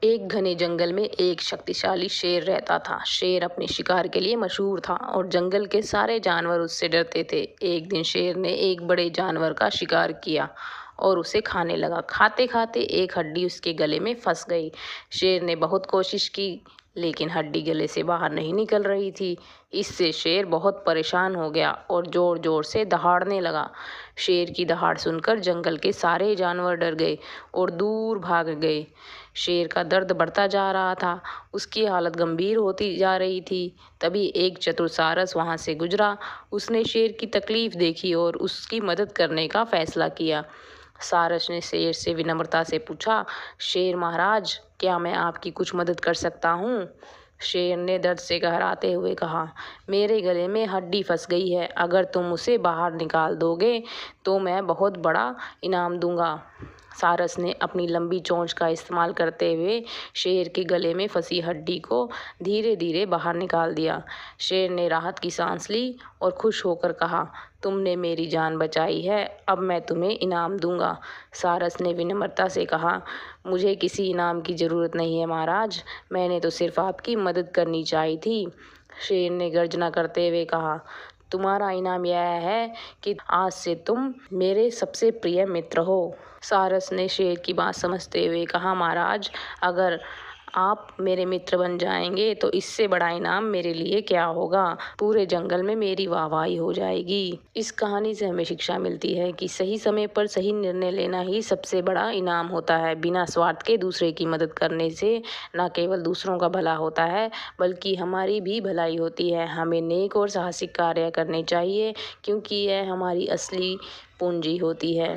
एक घने जंगल में एक शक्तिशाली शेर रहता था। शेर अपने शिकार के लिए मशहूर था और जंगल के सारे जानवर उससे डरते थे। एक दिन शेर ने एक बड़े जानवर का शिकार किया और उसे खाने लगा। खाते खाते एक हड्डी उसके गले में फंस गई। शेर ने बहुत कोशिश की, लेकिन हड्डी गले से बाहर नहीं निकल रही थी। इससे शेर बहुत परेशान हो गया और जोर जोर से दहाड़ने लगा। शेर की दहाड़ सुनकर जंगल के सारे जानवर डर गए और दूर भाग गए। शेर का दर्द बढ़ता जा रहा था, उसकी हालत गंभीर होती जा रही थी। तभी एक चतुर सारस वहां से गुजरा। उसने शेर की तकलीफ देखी और उसकी मदद करने का फैसला किया। सारस ने शेर से विनम्रता से पूछा, शेर महाराज, क्या मैं आपकी कुछ मदद कर सकता हूँ? शेर ने दर्द से घबराते हुए कहा, मेरे गले में हड्डी फंस गई है। अगर तुम उसे बाहर निकाल दोगे तो मैं बहुत बड़ा इनाम दूंगा। सारस ने अपनी लंबी चोंच का इस्तेमाल करते हुए शेर के गले में फंसी हड्डी को धीरे धीरे बाहर निकाल दिया। शेर ने राहत की सांस ली और खुश होकर कहा, तुमने मेरी जान बचाई है, अब मैं तुम्हें इनाम दूंगा। सारस ने विनम्रता से कहा, मुझे किसी इनाम की ज़रूरत नहीं है महाराज, मैंने तो सिर्फ आपकी मदद करनी चाहिए थी। शेर ने गर्जना करते हुए कहा, तुम्हारा इनाम यह है कि आज से तुम मेरे सबसे प्रिय मित्र हो। सारस ने शेर की बात समझते हुए कहा, महाराज, अगर आप मेरे मित्र बन जाएंगे तो इससे बड़ा इनाम मेरे लिए क्या होगा। पूरे जंगल में मेरी वाहवाही हो जाएगी। इस कहानी से हमें शिक्षा मिलती है कि सही समय पर सही निर्णय लेना ही सबसे बड़ा इनाम होता है। बिना स्वार्थ के दूसरे की मदद करने से न केवल दूसरों का भला होता है, बल्कि हमारी भी भलाई होती है। हमें नेक और साहसिक कार्य करने चाहिए, क्योंकि यह हमारी असली पूंजी होती है।